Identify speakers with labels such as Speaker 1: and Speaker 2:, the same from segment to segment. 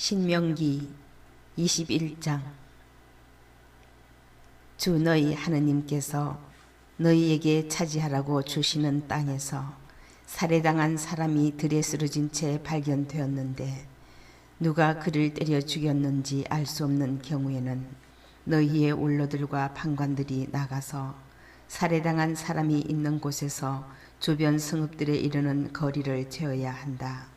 Speaker 1: 신명기 21장. 주 너희 하느님께서 너희에게 차지하라고 주시는 땅에서 살해당한 사람이 들에 쓰러진 채 발견되었는데 누가 그를 때려 죽였는지 알 수 없는 경우에는 너희의 원로들과 판관들이 나가서 살해당한 사람이 있는 곳에서 주변 성읍들에 이르는 거리를 재어야 한다.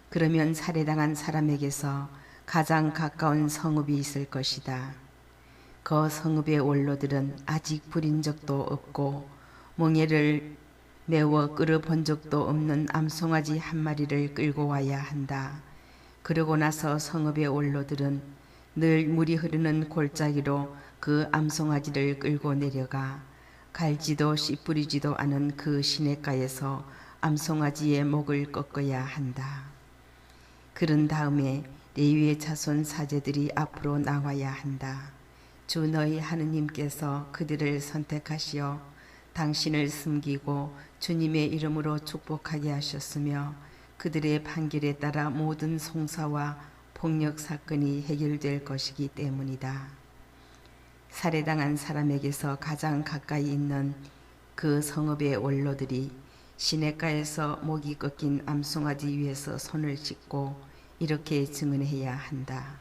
Speaker 1: 그러면 살해당한 사람에게서 가장 가까운 성읍이 있을 것이다. 그 성읍의 원로들은 아직 부린 적도 없고 멍에를 메워 끌어본 적도 없는 암송아지 한 마리를 끌고 와야 한다. 그러고 나서 성읍의 원로들은 늘 물이 흐르는 골짜기로 그 암송아지를 끌고 내려가 갈지도 씨 뿌리지도 않은 그 시냇가에서 암송아지의 목을 꺾어야 한다. 그런 다음에 레위의 자손 사제들이 앞으로 나와야 한다. 주 너희 하느님께서 그들을 선택하시어 당신을 섬기고 주님의 이름으로 축복하게 하셨으며 그들의 판결에 따라 모든 송사와 폭력 사건이 해결될 것이기 때문이다. 살해당한 사람에게서 가장 가까이 있는 그 성읍의 원로들이 시냇가에서 목이 꺾인 암송아지 위에서 손을 씻고 이렇게 증언해야 한다.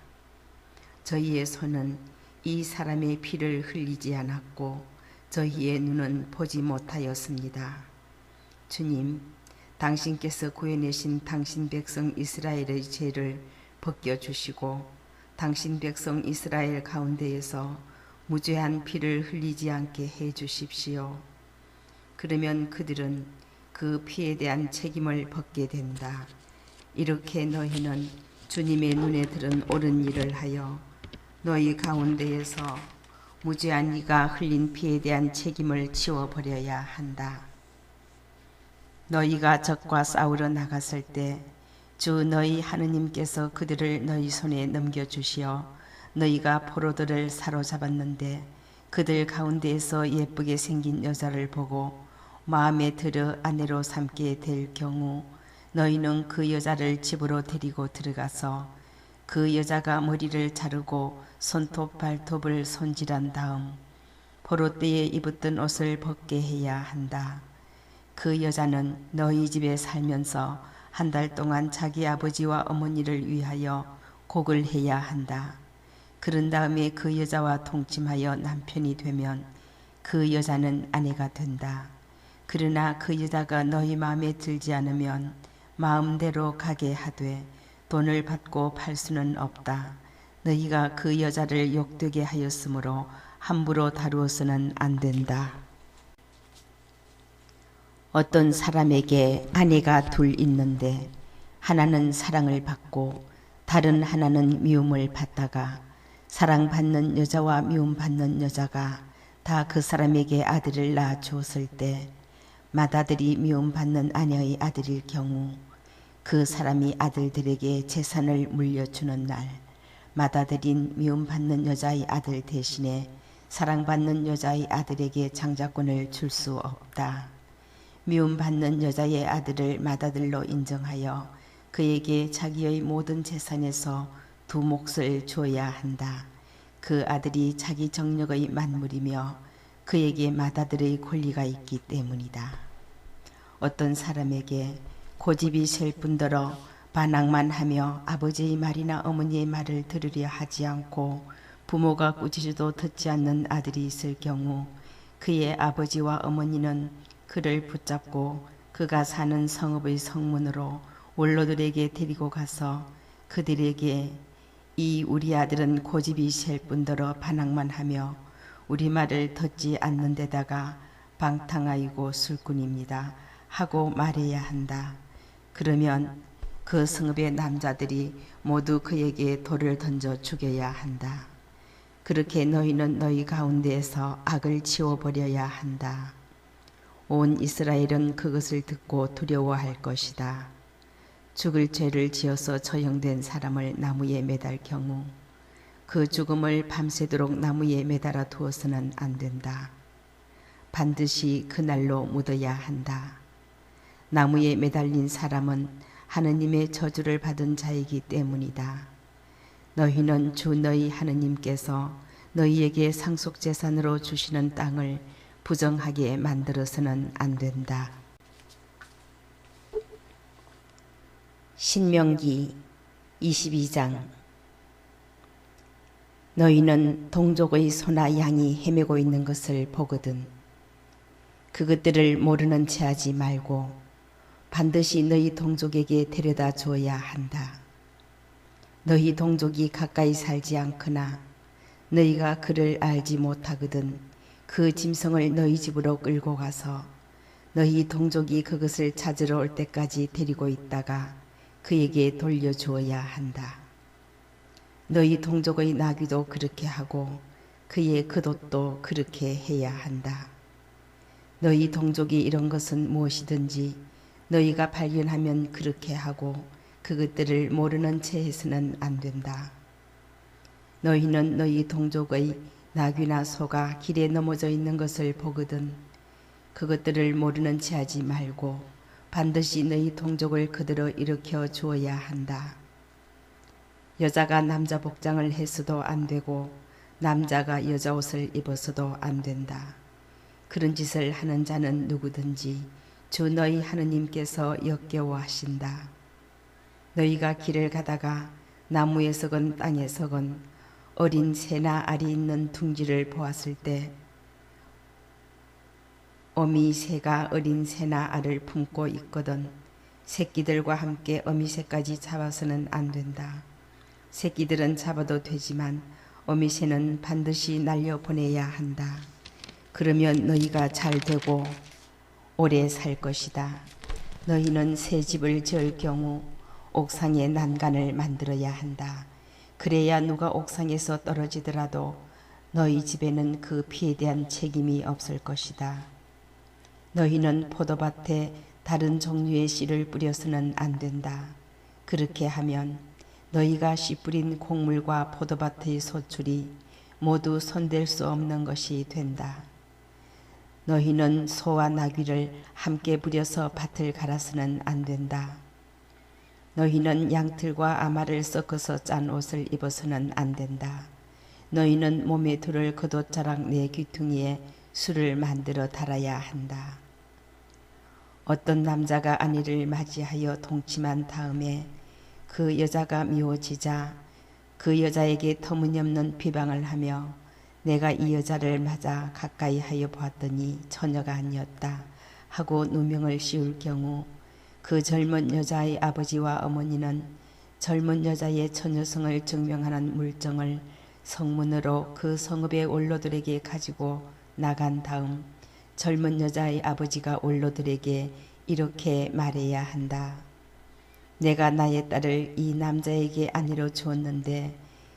Speaker 1: 저희의 손은 이 사람의 피를 흘리지 않았고 저희의 눈은 보지 못하였습니다. 주님, 당신께서 구해내신 당신 백성 이스라엘의 죄를 벗겨주시고 당신 백성 이스라엘 가운데에서 무죄한 피를 흘리지 않게 해주십시오. 그러면 그들은 그 피에 대한 책임을 벗게 된다. 이렇게 너희는 주님의 눈에 들은 옳은 일을 하여 너희 가운데에서 무죄한 이가 흘린 피에 대한 책임을 지워버려야 한다. 너희가 적과 싸우러 나갔을 때 주 너희 하느님께서 그들을 너희 손에 넘겨주시어 너희가 포로들을 사로잡았는데 그들 가운데에서 예쁘게 생긴 여자를 보고 마음에 들어 아내로 삼게 될 경우 너희는 그 여자를 집으로 데리고 들어가서 그 여자가 머리를 자르고 손톱 발톱을 손질한 다음 포로 때에 입었던 옷을 벗게 해야 한다. 그 여자는 너희 집에 살면서 한 달 동안 자기 아버지와 어머니를 위하여 곡을 해야 한다. 그런 다음에 그 여자와 동침하여 남편이 되면 그 여자는 아내가 된다. 그러나 그 여자가 너희 마음에 들지 않으면 마음대로 가게 하되 돈을 받고 팔 수는 없다. 너희가 그 여자를 욕되게 하였으므로 함부로 다루어서는 안 된다. 어떤 사람에게 아내가 둘 있는데 하나는 사랑을 받고 다른 하나는 미움을 받다가 사랑받는 여자와 미움받는 여자가 다 그 사람에게 아들을 낳아 주었을 때 맏아들이 미움받는 아내의 아들일 경우 그 사람이 아들들에게 재산을 물려주는 날 맏아들인 미움받는 여자의 아들 대신에 사랑받는 여자의 아들에게 장자권을 줄 수 없다. 미움받는 여자의 아들을 맏아들로 인정하여 그에게 자기의 모든 재산에서 두 몫을 주어야 한다. 그 아들이 자기 정력의 만물이며 그에게 맏아들의 권리가 있기 때문이다. 어떤 사람에게 고집이 셀 뿐더러 반항만 하며 아버지의 말이나 어머니의 말을 들으려 하지 않고 부모가 꾸짖어도 듣지 않는 아들이 있을 경우 그의 아버지와 어머니는 그를 붙잡고 그가 사는 성읍의 성문으로 원로들에게 데리고 가서 그들에게 이 우리 아들은 고집이 셀 뿐더러 반항만 하며 우리 말을 듣지 않는 데다가 방탕하이고 술꾼입니다 하고 말해야 한다. 그러면 그 성읍의 남자들이 모두 그에게 돌을 던져 죽여야 한다. 그렇게 너희는 너희 가운데에서 악을 지워버려야 한다. 온 이스라엘은 그것을 듣고 두려워할 것이다. 죽을 죄를 지어서 처형된 사람을 나무에 매달 경우 그 죽음을 밤새도록 나무에 매달아 두어서는 안 된다. 반드시 그날로 묻어야 한다. 나무에 매달린 사람은 하느님의 저주를 받은 자이기 때문이다. 너희는 주 너희 하느님께서 너희에게 상속재산으로 주시는 땅을 부정하게 만들어서는 안 된다. 신명기 22장. 너희는 동족의 소나 양이 헤매고 있는 것을 보거든 그것들을 모르는 체 하지 말고 반드시 너희 동족에게 데려다 줘야 한다. 너희 동족이 가까이 살지 않거나 너희가 그를 알지 못하거든 그 짐승을 너희 집으로 끌고 가서 너희 동족이 그것을 찾으러 올 때까지 데리고 있다가 그에게 돌려주어야 한다. 너희 동족의 나귀도 그렇게 하고 그의 겉옷도 그렇게 해야 한다. 너희 동족이 이런 것은 무엇이든지 너희가 발견하면 그렇게 하고 그것들을 모르는 채 해서는 안 된다. 너희는 너희 동족의 나귀나 소가 길에 넘어져 있는 것을 보거든 그것들을 모르는 채 하지 말고 반드시 너희 동족을 그대로 일으켜 주어야 한다. 여자가 남자 복장을 해서도 안 되고 남자가 여자 옷을 입어서도 안 된다. 그런 짓을 하는 자는 누구든지 주 너희 하느님께서 역겨워하신다. 너희가 길을 가다가 나무에 서건 땅에 서건 어린 새나 알이 있는 둥지를 보았을 때 어미 새가 어린 새나 알을 품고 있거든 새끼들과 함께 어미 새까지 잡아서는 안 된다. 새끼들은 잡아도 되지만 어미 새는 반드시 날려보내야 한다. 그러면 너희가 잘 되고 오래 살 것이다. 너희는 새 집을 지을 경우 옥상에 난간을 만들어야 한다. 그래야 누가 옥상에서 떨어지더라도 너희 집에는 그 피에 대한 책임이 없을 것이다. 너희는 포도밭에 다른 종류의 씨를 뿌려서는 안 된다. 그렇게 하면 너희가 씨 뿌린 곡물과 포도밭의 소출이 모두 손댈 수 없는 것이 된다. 너희는 소와 나귀를 함께 부려서 밭을 갈아서는 안 된다. 너희는 양털과 아마를 섞어서 짠 옷을 입어서는 안 된다. 너희는 몸에 두를 겉옷자락 네 귀퉁이에 술을 만들어 달아야 한다. 어떤 남자가 아내를 맞이하여 동침한 다음에 그 여자가 미워지자 그 여자에게 터무니없는 비방을 하며 내가 이 여자를 맞아 가까이 하여 보았더니 처녀가 아니었다 하고 누명을 씌울 경우 그 젊은 여자의 아버지와 어머니는 젊은 여자의 처녀성을 증명하는 물정을 성문으로 그 성읍의 원로들에게 가지고 나간 다음 젊은 여자의 아버지가 원로들에게 이렇게 말해야 한다. 내가 나의 딸을 이 남자에게 아내로 주었는데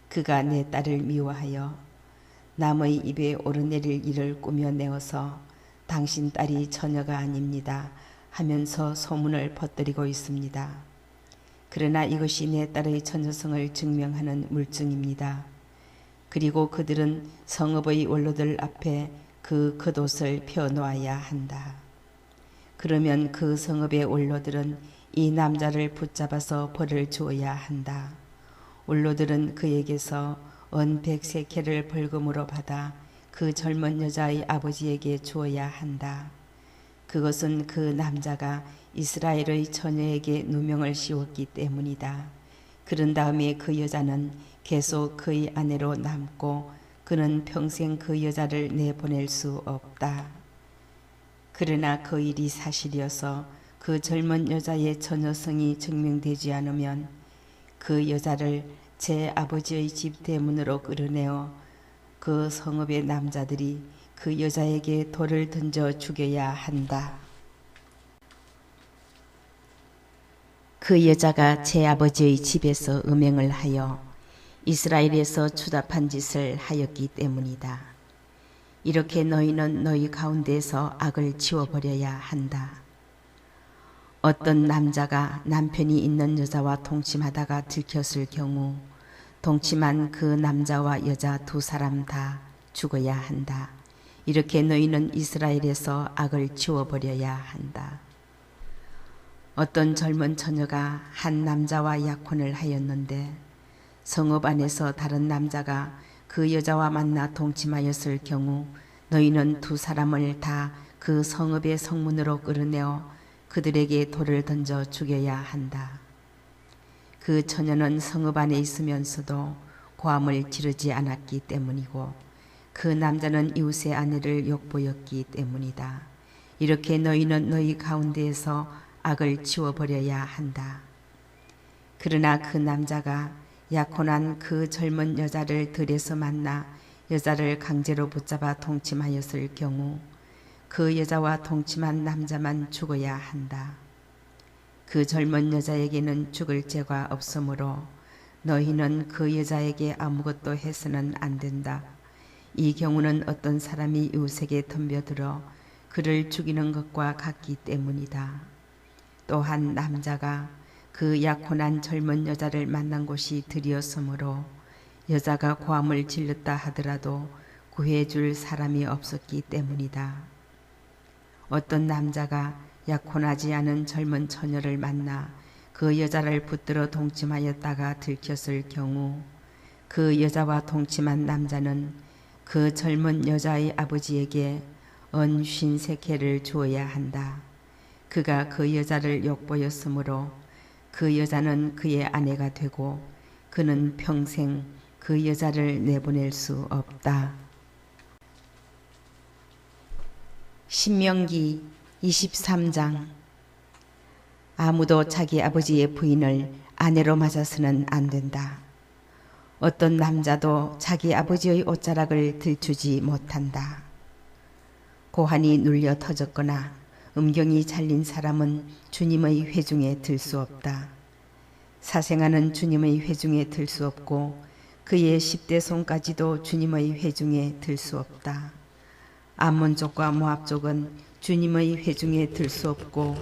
Speaker 1: 그가 내 딸을 미워하여 남의 입에 오르내릴 일을 꾸며내어서 당신 딸이 처녀가 아닙니다 하면서 소문을 퍼뜨리고 있습니다. 그러나 이것이 내 딸의 처녀성을 증명하는 물증입니다. 그리고 그들은 성읍의 원로들 앞에 그 겉옷을 펴놓아야 한다. 그러면 그 성읍의 원로들은 이 남자를 붙잡아서 벌을 주어야 한다. 원로들은 그에게서 은 100세켈을 벌금으로 받아 그 젊은 여자의 아버지에게 주어야 한다. 그것은 그 남자가 이스라엘의 처녀에게 누명을 씌웠기 때문이다. 그런 다음에 그 여자는 계속 그의 아내로 남고 그는 평생 그 여자를 내보낼 수 없다. 그러나 그 일이 사실이어서 그 젊은 여자의 처녀성이 증명되지 않으면 그 여자를 제 아버지의 집 대문으로 끌어내어 그 성읍의 남자들이 그 여자에게 돌을 던져 죽여야 한다. 그 여자가 제 아버지의 집에서 음행을 하여 이스라엘에서 추잡한 짓을 하였기 때문이다. 이렇게 너희는 너희 가운데서 악을 지워버려야 한다. 어떤 남자가 남편이 있는 여자와 동침하다가 들켰을 경우 동침한 그 남자와 여자 두 사람 다 죽어야 한다. 이렇게 너희는 이스라엘에서 악을 지워버려야 한다. 어떤 젊은 처녀가 한 남자와 약혼을 하였는데 성읍 안에서 다른 남자가 그 여자와 만나 동침하였을 경우 너희는 두 사람을 다 그 성읍의 성문으로 끌어내어 그들에게 돌을 던져 죽여야 한다. 그 처녀는 성읍 안에 있으면서도 고함을 지르지 않았기 때문이고 그 남자는 이웃의 아내를 욕보였기 때문이다. 이렇게 너희는 너희 가운데에서 악을 치워버려야 한다. 그러나 그 남자가 약혼한 그 젊은 여자를 들에서 만나 여자를 강제로 붙잡아 동침하였을 경우 그 여자와 동침한 남자만 죽어야 한다. 그 젊은 여자에게는 죽을 죄가 없으므로 너희는 그 여자에게 아무것도 해서는 안 된다. 이 경우는 어떤 사람이 이웃에게 덤벼들어 그를 죽이는 것과 같기 때문이다. 또한 남자가 그 약혼한 젊은 여자를 만난 곳이 들이었으므로 여자가 고함을 질렀다 하더라도 구해줄 사람이 없었기 때문이다. 어떤 남자가 약혼하지 않은 젊은 처녀를 만나 그 여자를 붙들어 동침하였다가 들켰을 경우 그 여자와 동침한 남자는 그 젊은 여자의 아버지에게 은 50세켈을 주어야 한다. 그가 그 여자를 욕보였으므로 그 여자는 그의 아내가 되고 그는 평생 그 여자를 내보낼 수 없다. 신명기 23장. 아무도 자기 아버지의 부인을 아내로 맞아서는 안 된다. 어떤 남자도 자기 아버지의 옷자락을 들추지 못한다. 고환이 눌려 터졌거나 음경이 잘린 사람은 주님의 회중에 들 수 없다. 사생아는 주님의 회중에 들 수 없고 그의 10대 손까지도 주님의 회중에 들 수 없다. 암몬족과 모압족은 주님의 회중에 들 수 없고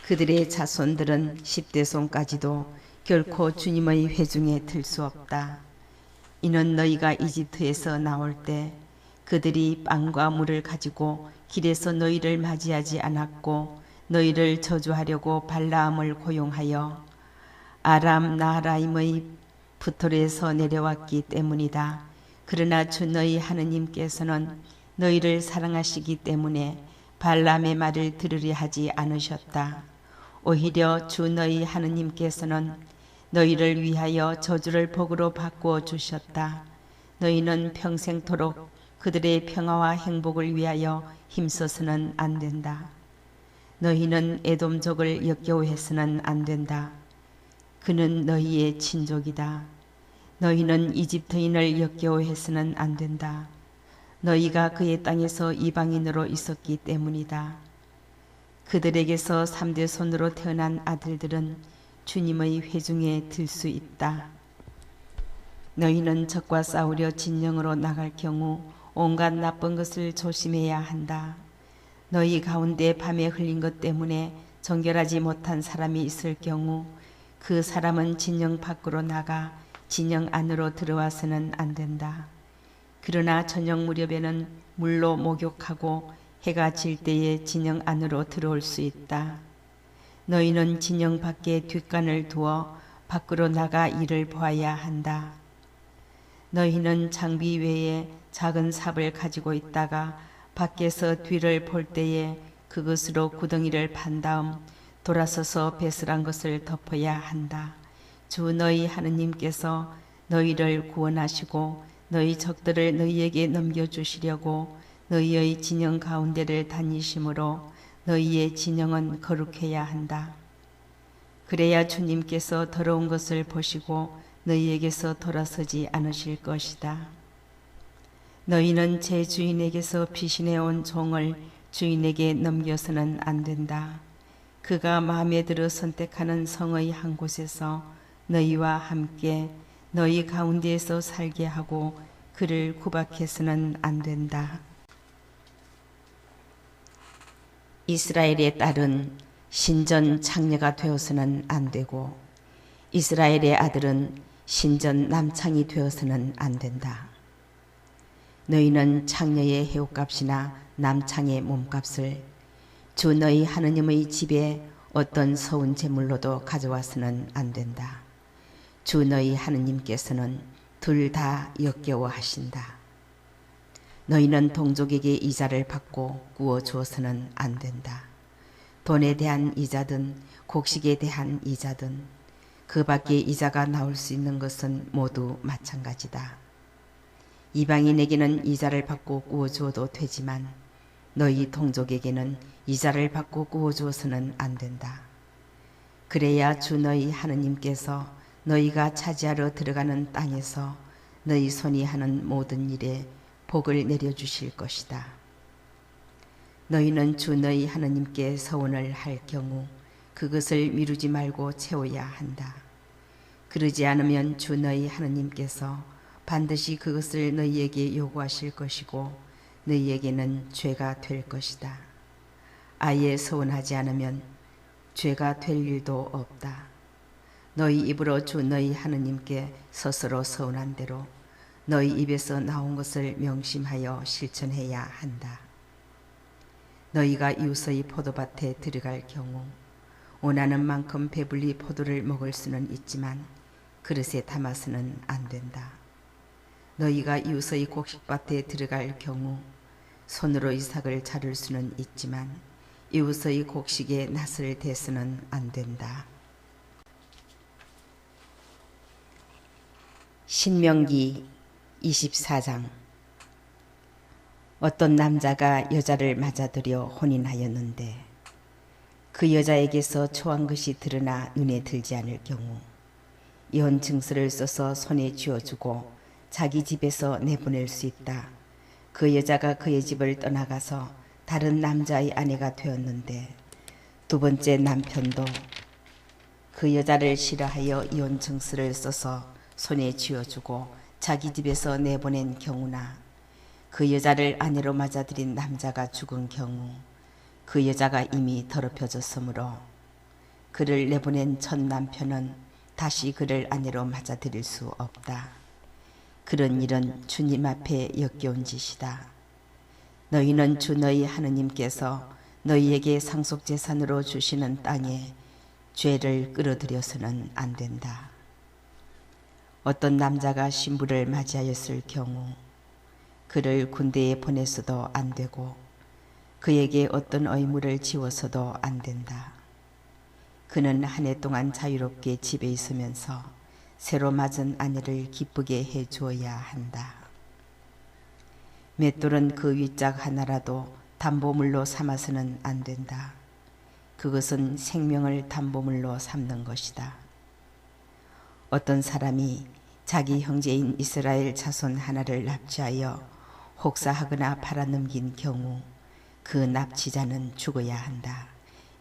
Speaker 1: 그들의 자손들은 10대 손까지도 결코 주님의 회중에 들 수 없다. 이는 너희가 이집트에서 나올 때 그들이 빵과 물을 가지고 길에서 너희를 맞이하지 않았고 너희를 저주하려고 발라함을 고용하여 아람 나하라임의 붓돌에서 내려왔기 때문이다. 그러나 주 너희 하느님께서는 너희를 사랑하시기 때문에 발람의 말을 들으려 하지 않으셨다. 오히려 주 너희 하느님께서는 너희를 위하여 저주를 복으로 바꾸어 주셨다. 너희는 평생토록 그들의 평화와 행복을 위하여 힘써서는 안 된다. 너희는 에돔족을 역겨워해서는 안 된다. 그는 너희의 친족이다. 너희는 이집트인을 역겨워해서는 안 된다. 너희가 그의 땅에서 이방인으로 있었기 때문이다. 그들에게서 3대 손으로 태어난 아들들은 주님의 회중에 들 수 있다. 너희는 적과 싸우려 진영으로 나갈 경우 온갖 나쁜 것을 조심해야 한다. 너희 가운데 밤에 흘린 것 때문에 정결하지 못한 사람이 있을 경우 그 사람은 진영 밖으로 나가 진영 안으로 들어와서는 안 된다. 그러나 저녁 무렵에는 물로 목욕하고 해가 질 때에 진영 안으로 들어올 수 있다. 너희는 진영 밖에 뒷간을 두어 밖으로 나가 이를 보아야 한다. 너희는 장비 외에 작은 삽을 가지고 있다가 밖에서 뒤를 볼 때에 그것으로 구덩이를 판 다음 돌아서서 배설한 것을 덮어야 한다. 주 너희 하느님께서 너희를 구원하시고 너희 적들을 너희에게 넘겨주시려고 너희의 진영 가운데를 다니심으로 너희의 진영은 거룩해야 한다. 그래야 주님께서 더러운 것을 보시고 너희에게서 돌아서지 않으실 것이다. 너희는 제 주인에게서 피신해온 종을 주인에게 넘겨서는 안 된다. 그가 마음에 들어 선택하는 성의 한 곳에서 너희와 함께 너희 가운데에서 살게 하고 그를 구박해서는 안 된다. 이스라엘의 딸은 신전 창녀가 되어서는 안 되고 이스라엘의 아들은 신전 남창이 되어서는 안 된다. 너희는 창녀의 해옷값이나 남창의 몸값을 주 너희 하느님의 집에 어떤 서운 제물로도 가져와서는 안 된다. 주 너희 하느님께서는 둘 다 역겨워하신다. 너희는 동족에게 이자를 받고 구워 주어서는 안 된다. 돈에 대한 이자든 곡식에 대한 이자든 그 밖에 이자가 나올 수 있는 것은 모두 마찬가지다. 이방인에게는 이자를 받고 구워 주어도 되지만 너희 동족에게는 이자를 받고 구워 주어서는 안 된다. 그래야 주 너희 하느님께서 너희가 차지하러 들어가는 땅에서 너희 손이 하는 모든 일에 복을 내려주실 것이다. 너희는 주 너희 하느님께 서원을 할 경우 그것을 미루지 말고 채워야 한다. 그러지 않으면 주 너희 하느님께서 반드시 그것을 너희에게 요구하실 것이고 너희에게는 죄가 될 것이다. 아예 서원하지 않으면 죄가 될 일도 없다. 너희 입으로 주 너희 하느님께 스스로 서원한 대로 너희 입에서 나온 것을 명심하여 실천해야 한다. 너희가 이웃의 포도밭에 들어갈 경우 원하는 만큼 배불리 포도를 먹을 수는 있지만 그릇에 담아서는 안 된다. 너희가 이웃의 곡식밭에 들어갈 경우 손으로 이삭을 자를 수는 있지만 이웃의 곡식에 낫을 대서는 안 된다. 신명기 24장. 어떤 남자가 여자를 맞아들여 혼인하였는데 그 여자에게서 초한 것이 드러나 눈에 들지 않을 경우 이혼 증서를 써서 손에 쥐어주고 자기 집에서 내보낼 수 있다. 그 여자가 그의 집을 떠나가서 다른 남자의 아내가 되었는데 두 번째 남편도 그 여자를 싫어하여 이혼 증서를 써서 손에 쥐어주고 자기 집에서 내보낸 경우나 그 여자를 아내로 맞아들인 남자가 죽은 경우 그 여자가 이미 더럽혀졌으므로 그를 내보낸 첫 남편은 다시 그를 아내로 맞아들일 수 없다. 그런 일은 주님 앞에 역겨운 짓이다. 너희는 주 너희 하느님께서 너희에게 상속재산으로 주시는 땅에 죄를 끌어들여서는 안 된다. 어떤 남자가 신부를 맞이하였을 경우 그를 군대에 보내서도 안 되고 그에게 어떤 의무를 지워서도 안 된다. 그는 한 해 동안 자유롭게 집에 있으면서 새로 맞은 아내를 기쁘게 해 주어야 한다. 맷돌은 그 윗짝 하나라도 담보물로 삼아서는 안 된다. 그것은 생명을 담보물로 삼는 것이다. 어떤 사람이 자기 형제인 이스라엘 자손 하나를 납치하여 혹사하거나 팔아넘긴 경우 그 납치자는 죽어야 한다.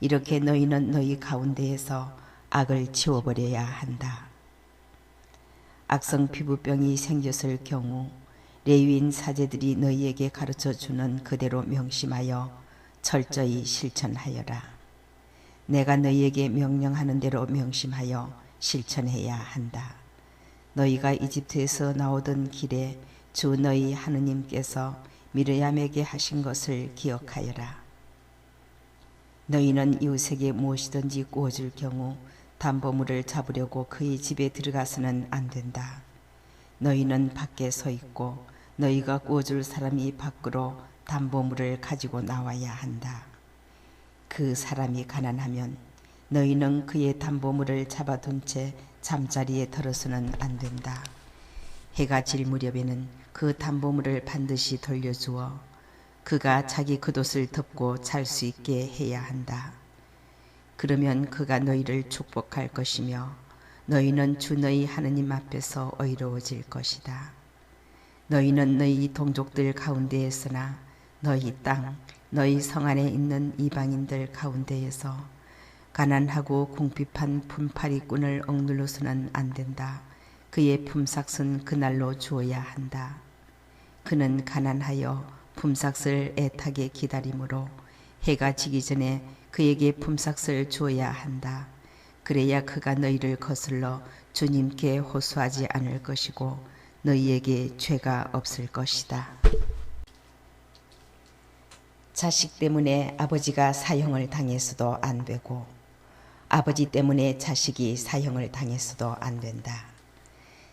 Speaker 1: 이렇게 너희는 너희 가운데에서 악을 치워버려야 한다. 악성 피부병이 생겼을 경우 레위인 사제들이 너희에게 가르쳐주는 그대로 명심하여 철저히 실천하여라. 내가 너희에게 명령하는 대로 명심하여 실천해야 한다. 너희가 이집트에서 나오던 길에 주 너희 하느님께서 미르얌에게 하신 것을 기억하여라. 너희는 이웃에게 무엇이든지 구워줄 경우 담보물을 잡으려고 그의 집에 들어가서는 안 된다. 너희는 밖에 서 있고 너희가 구워줄 사람이 밖으로 담보물을 가지고 나와야 한다. 그 사람이 가난하면 너희는 그의 담보물을 잡아둔 채 잠자리에 들어서는 안 된다. 해가 질 무렵에는 그 담보물을 반드시 돌려주어 그가 자기 겉옷을 덮고 잘 수 있게 해야 한다. 그러면 그가 너희를 축복할 것이며 너희는 주 너희 하느님 앞에서 의로워질 것이다. 너희는 너희 동족들 가운데에서나 너희 땅, 너희 성 안에 있는 이방인들 가운데에서 가난하고 궁핍한 품팔이꾼을 억눌러서는 안 된다. 그의 품삯은 그날로 주어야 한다. 그는 가난하여 품삯을 애타게 기다리므로 해가 지기 전에 그에게 품삯을 주어야 한다. 그래야 그가 너희를 거슬러 주님께 호소하지 않을 것이고 너희에게 죄가 없을 것이다. 자식 때문에 아버지가 사형을 당해서도 안 되고 아버지 때문에 자식이 사형을 당했어도 안 된다.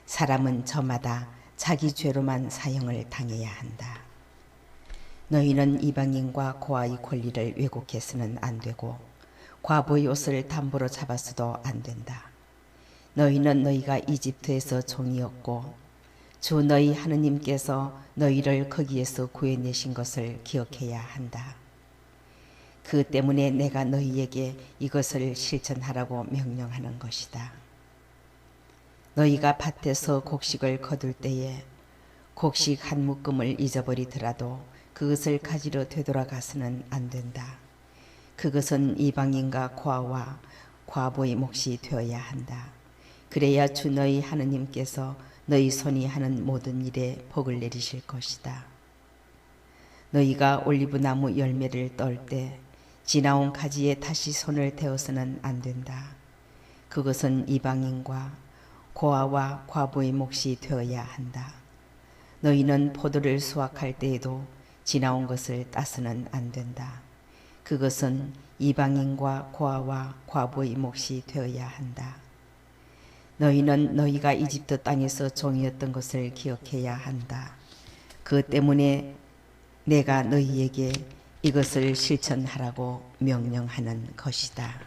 Speaker 1: 사람은 저마다 자기 죄로만 사형을 당해야 한다. 너희는 이방인과 고아의 권리를 왜곡해서는 안 되고 과부의 옷을 담보로 잡았어도 안 된다. 너희는 너희가 이집트에서 종이었고 주 너희 하느님께서 너희를 거기에서 구해내신 것을 기억해야 한다. 그 때문에 내가 너희에게 이것을 실천하라고 명령하는 것이다. 너희가 밭에서 곡식을 거둘 때에 곡식 한 묶음을 잊어버리더라도 그것을 가지러 되돌아가서는 안 된다. 그것은 이방인과 고아와 과부의 몫이 되어야 한다. 그래야 주 너희 하느님께서 너희 손이 하는 모든 일에 복을 내리실 것이다. 너희가 올리브나무 열매를 떨 때 지나온 가지에 다시 손을 대어서는 안 된다. 그것은 이방인과 고아와 과부의 몫이 되어야 한다. 너희는 포도를 수확할 때에도 지나온 것을 따서는 안 된다. 그것은 이방인과 고아와 과부의 몫이 되어야 한다. 너희는 너희가 이집트 땅에서 종이었던 것을 기억해야 한다. 그 때문에 내가 너희에게 이것을 실천하라고 명령하는 것이다.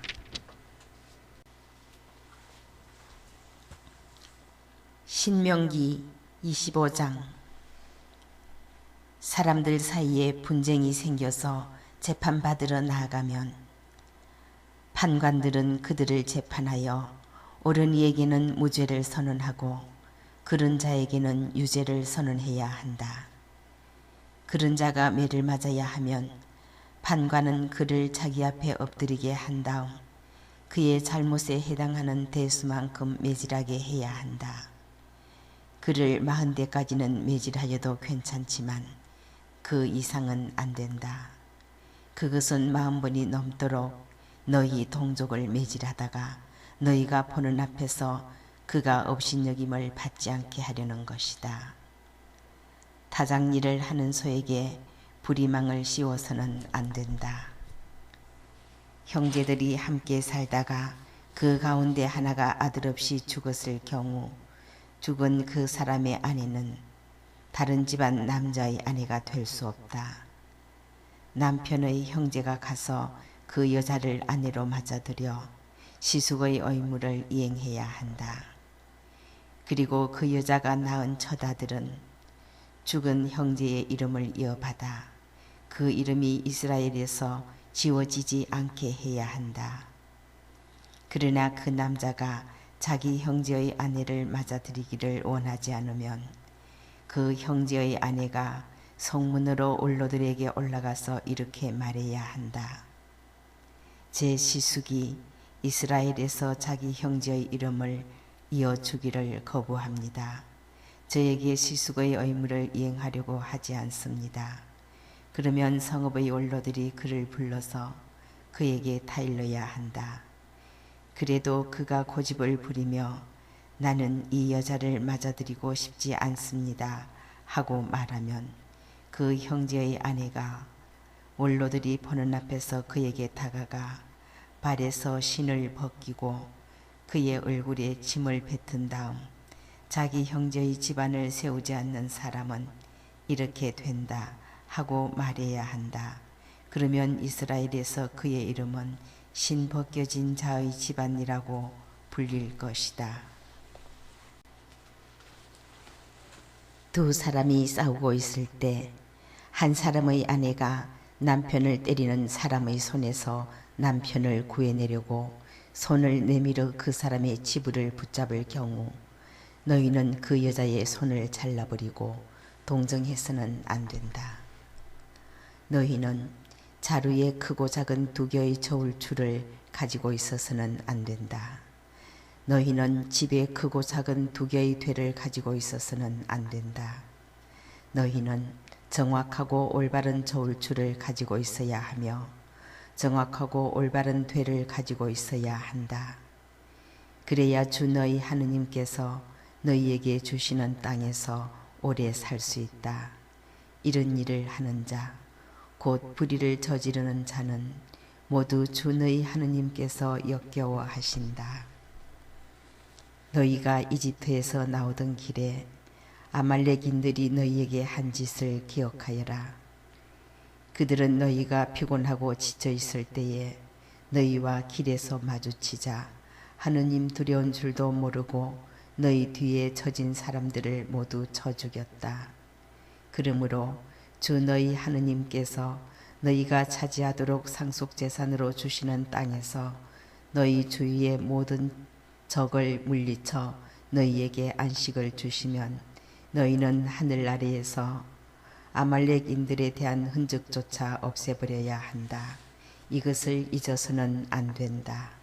Speaker 1: 신명기 25장. 사람들 사이에 분쟁이 생겨서 재판받으러 나아가면 판관들은 그들을 재판하여 옳은 이에게는 무죄를 선언하고 그른 자에게는 유죄를 선언해야 한다. 그른 자가 매를 맞아야 하면 판관은 그를 자기 앞에 엎드리게 한 다음 그의 잘못에 해당하는 대수만큼 매질하게 해야 한다. 그를 40대까지는 매질하여도 괜찮지만 그 이상은 안 된다. 그것은 40번이 넘도록 너희 동족을 매질하다가 너희가 보는 앞에서 그가 업신여김을 받지 않게 하려는 것이다. 타작일을 하는 소에게 부리망을 씌워서는 안 된다. 형제들이 함께 살다가 그 가운데 하나가 아들 없이 죽었을 경우 죽은 그 사람의 아내는 다른 집안 남자의 아내가 될 수 없다. 남편의 형제가 가서 그 여자를 아내로 맞아들여 시숙의 의무를 이행해야 한다. 그리고 그 여자가 낳은 첫아들은 죽은 형제의 이름을 이어받아 그 이름이 이스라엘에서 지워지지 않게 해야 한다. 그러나 그 남자가 자기 형제의 아내를 맞아들이기를 원하지 않으면 그 형제의 아내가 성문으로 원로들에게 올라가서 이렇게 말해야 한다. 제 시숙이 이스라엘에서 자기 형제의 이름을 이어주기를 거부합니다. 저에게 시숙의 의무를 이행하려고 하지 않습니다. 그러면 성읍의 원로들이 그를 불러서 그에게 타일러야 한다. 그래도 그가 고집을 부리며 나는 이 여자를 맞아들이고 싶지 않습니다 하고 말하면 그 형제의 아내가 원로들이 보는 앞에서 그에게 다가가 발에서 신을 벗기고 그의 얼굴에 침을 뱉은 다음 자기 형제의 집안을 세우지 않는 사람은 이렇게 된다 하고 말해야 한다. 그러면 이스라엘에서 그의 이름은 신 벗겨진 자의 집안이라고 불릴 것이다. 두 사람이 싸우고 있을 때 한 사람의 아내가 남편을 때리는 사람의 손에서 남편을 구해내려고 손을 내밀어 그 사람의 지부를 붙잡을 경우 너희는 그 여자의 손을 잘라버리고 동정해서는 안 된다. 너희는 자루에 크고 작은 두 개의 저울추를 가지고 있어서는 안 된다. 너희는 집에 크고 작은 두 개의 되를 가지고 있어서는 안 된다. 너희는 정확하고 올바른 저울추를 가지고 있어야 하며 정확하고 올바른 되를 가지고 있어야 한다. 그래야 주 너희 하느님께서 너희에게 주시는 땅에서 오래 살 수 있다. 이런 일을 하는 자, 곧 불의를 저지르는 자는 모두 주 너희 하느님께서 역겨워 하신다. 너희가 이집트에서 나오던 길에 아말렉인들이 너희에게 한 짓을 기억하여라. 그들은 너희가 피곤하고 지쳐 있을 때에 너희와 길에서 마주치자 하느님 두려운 줄도 모르고 너희 뒤에 처진 사람들을 모두 쳐 죽였다. 그러므로 주 너희 하느님께서 너희가 차지하도록 상속재산으로 주시는 땅에서 너희 주위의 모든 적을 물리쳐 너희에게 안식을 주시면 너희는 하늘 아래에서 아말렉인들에 대한 흔적조차 없애버려야 한다. 이것을 잊어서는 안 된다.